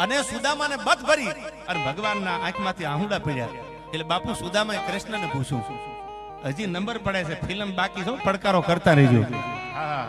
અને સુદામાને બધ ભરી અને ભગવાનના આંખમાંથી આહુડા પડ્યા. એટલે બાપુ સુદામાએ કૃષ્ણને પૂછ્યું, હજી નંબર પડે છે, ફિલ્મ બાકી છે, પડકારો કરતા રહેજો. હા,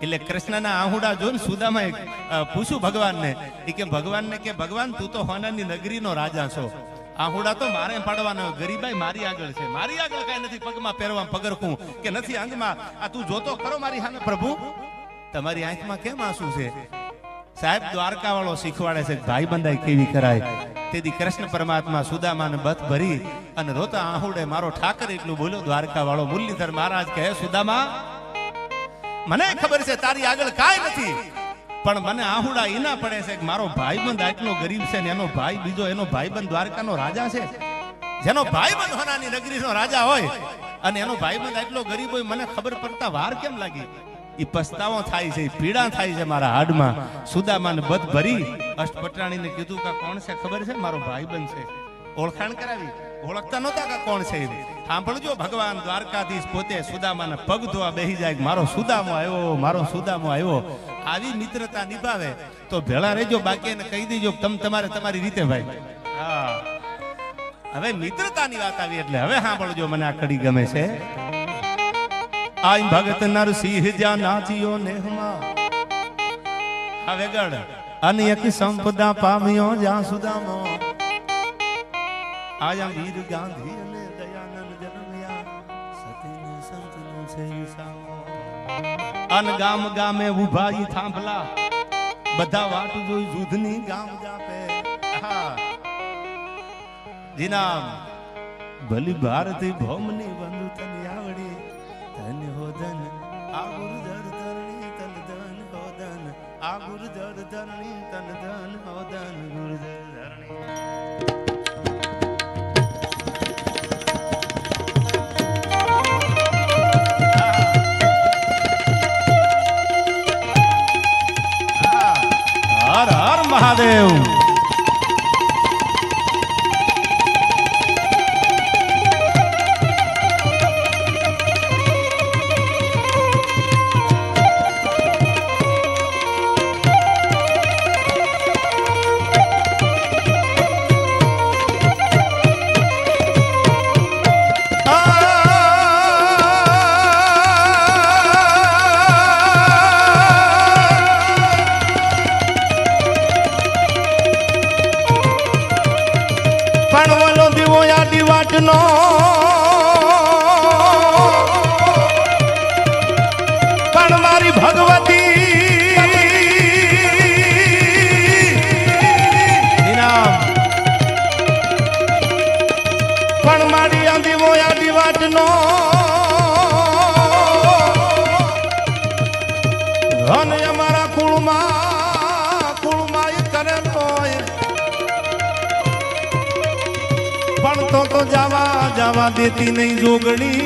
એટલે કૃષ્ણના આહુડા જોઈને સુદામાએ પૂછ્યું ભગવાનને, કે ભગવાનને કે ભગવાન તું તો હોનાની નગરીનો રાજા છો, આહુડા તો મારે પાડવાના, ગરીબાઈ મારી આગળ છે, મારી આગળ કઈ નથી, પગમાં પહેરવા પગરખું કે નથી અંગમાં, આ તું જોતો ખરો મારી સામે પ્રભુ, તમારી આંખમાં કેમ આંસુ છે? સાહેબ દ્વારકા વાળો શીખવાડે છે ભાઈ બંધાઈ કેવી કરાય. તેથી કૃષ્ણ પરમાત્મા સુદામાને બથ ભરી અને રોતા આહુડે મારો ઠાકર એટલું બોલ્યો દ્વારકા વાળો મુરલીધર મહારાજ કહે, સુદામા મને ખબર છે તારી આગળ કાંઈ નથી, પણ મને આહુડા ઈના પડે છે કે મારો ભાઈબંધ આટલો ગરીબ છે ને એનો ભાઈ બીજો, એનો ભાઈબંધ દ્વારકાનો રાજા છે, જેનો ભાઈબંધ હોનાની નગરીનો રાજા હોય અને એનો ભાઈબંધ આટલો ગરીબ હોય, મને ખબર પડતા વાર કેમ લાગી? ઈ પસ્તાવો થાય છે, પીડા થાય છે મારા હાડમાં. સુદામાને બધ ભરી અષ્ટપટાણીને કીધું કે કોણ છે ખબર છે? મારો ભાઈબંધ છે. ઓળખાણ કરાવી, ઓળખતા નહોતા કે કોણ છે. સાંભળજો, ભગવાન દ્વારકાધીશ પોતે સુદામાના પગ ધોવા બેહી જાય, મારો સુદામો આવ્યો, મારો સુદામો આવ્યો. આવી મિત્રતા નિભાવે તો ભેળા રહેજો, બાકી એને કહી દેજો તમે તમારે તમારી રીતે ભાઈ. હા, હવે મિત્રતાની વાત આવી એટલે હવે સાંભળજો, મને આ કડી ગમે છે. આઈ ભગત નરસિંહ જ્યાં નાચિયો નેહમાં, હવે ગઢ અનેક સંપદા પામ્યો જ્યાં સુદામો, આયા વીર ગાંધી અને દયાનંદ જન્મ્યા, સતીને સંતનો છે વિસામો. અન ગામ ગામે ઉભા ઈ થાંભલા, બધા વાટ જોઈ યુદ્ધની ગામ જાપે. હા, જીનામ ભલી ભારતી ભૌમની બંધુ તને આવડી, ધન હો ધન આ ગુરુધર ધરણી તન ધન હો ધન, આ ગુરુધર ધરણી તન ધન હો ધન, ગુરુધર ધરણી. હર હર મહાદેવ. વાટનો પણ મારી ભગવતી પણ મારી આંધીવો આડી વાટનો અને અમારા કુળમાં કરેલો પણ તો જવા દેતી નહીં જોગણી.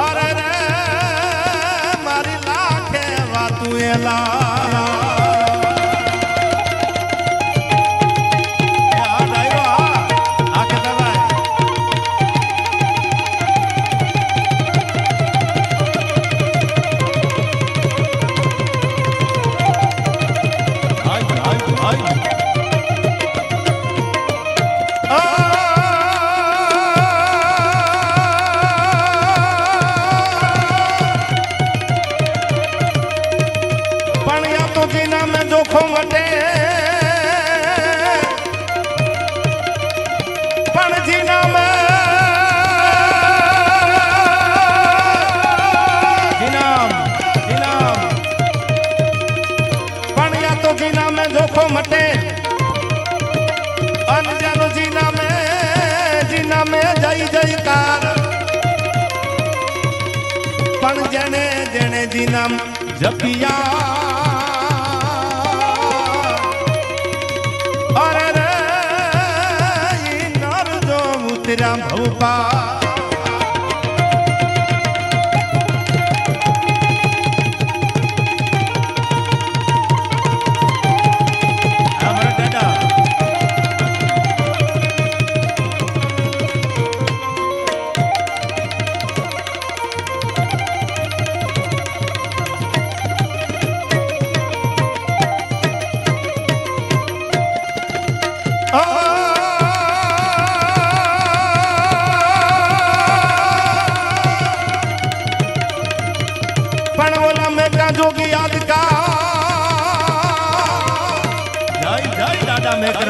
અરે રે મારી લાખે વાતું એલા મટે અનજાનો જીના में जय जयकार पण जने जने जी नाम जपिया अरे रे नर जो उतरा भवपा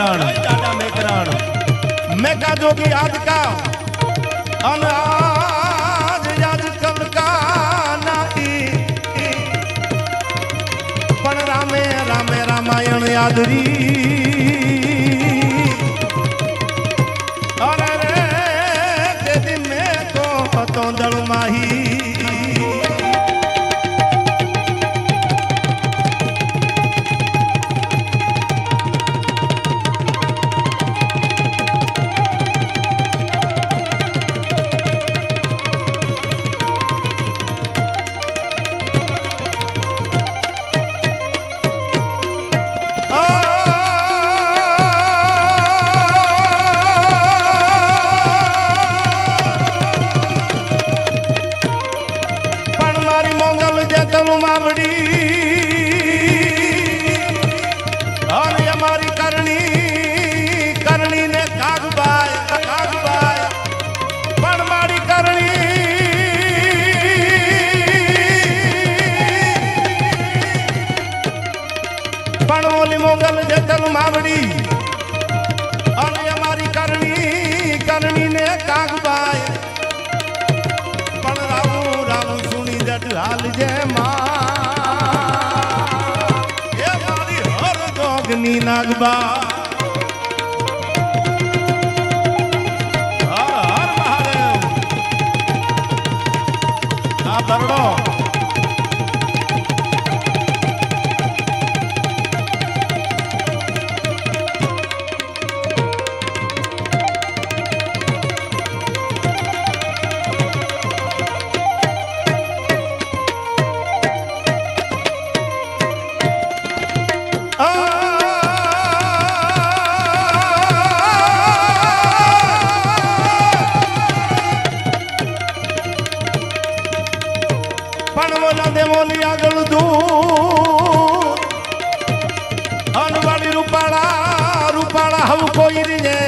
मेकरण दादा मेकरण मेका जोगी आज का अनाज आजकल का नहीं पण रामे रामे रामायण यादरी अरे रे ते दिन में तो दड़ माही मोगल जतल मावड़ी और हमारी करनी ने कागबाय पण रावू सुनी जट हाल जे मां ये मारी हर जोगनी नागबा हर महादेव आ बरड़ो देवोली आगल दू अनवाड़ी रूपाड़ा हम कोई रिजे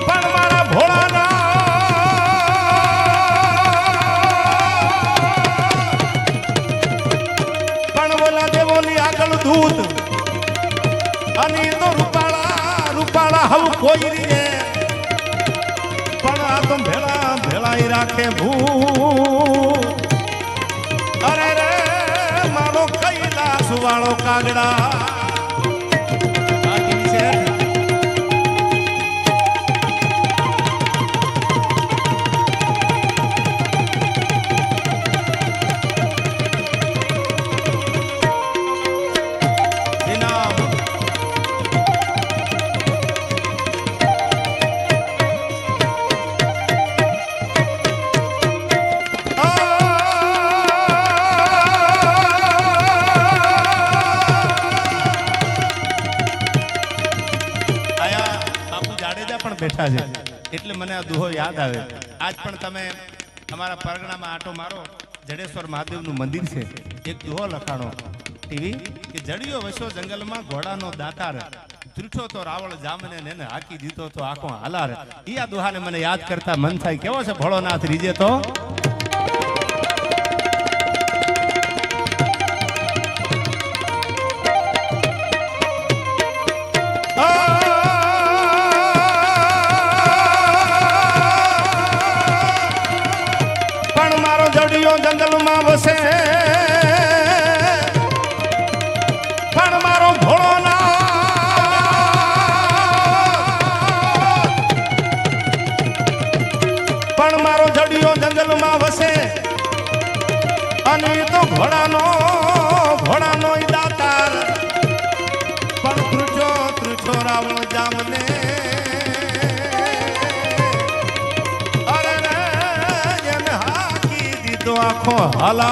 पण मारा भोला ना पण बोला देवोली आगल दूत अनी तो रूपाड़ा हम कोई रिजे पण आ तो भेला ही राखे भू अरे रे मारो कैलाश वालो कागड़ा બેઠા છે એટલે મને આ દુહો યાદ આવે આજ પણ તમે અમારા પરગણામાં આટો મારો જડેશ્વર મહાદેવનું મંદિર છે એક દુહો લખાણો ટીવી કે જડિયો વસ્યો જંગલમાં ઘોડાનો દાતાર ત્રીઠો તો રાવળ જામને ને હાકી દીધો તો આંખો હાલાર ઈ આ દુહાને મને યાદ કરતા મન થાય કેવો છે ભોળોનાથ રીજે તો जंगल में बसे पण मारो भोळो ना पण मारो जड़ियो जंगल में बसे अने तो घोड़ानो दातार पण त्रुचो रावण जामने आँखों हाला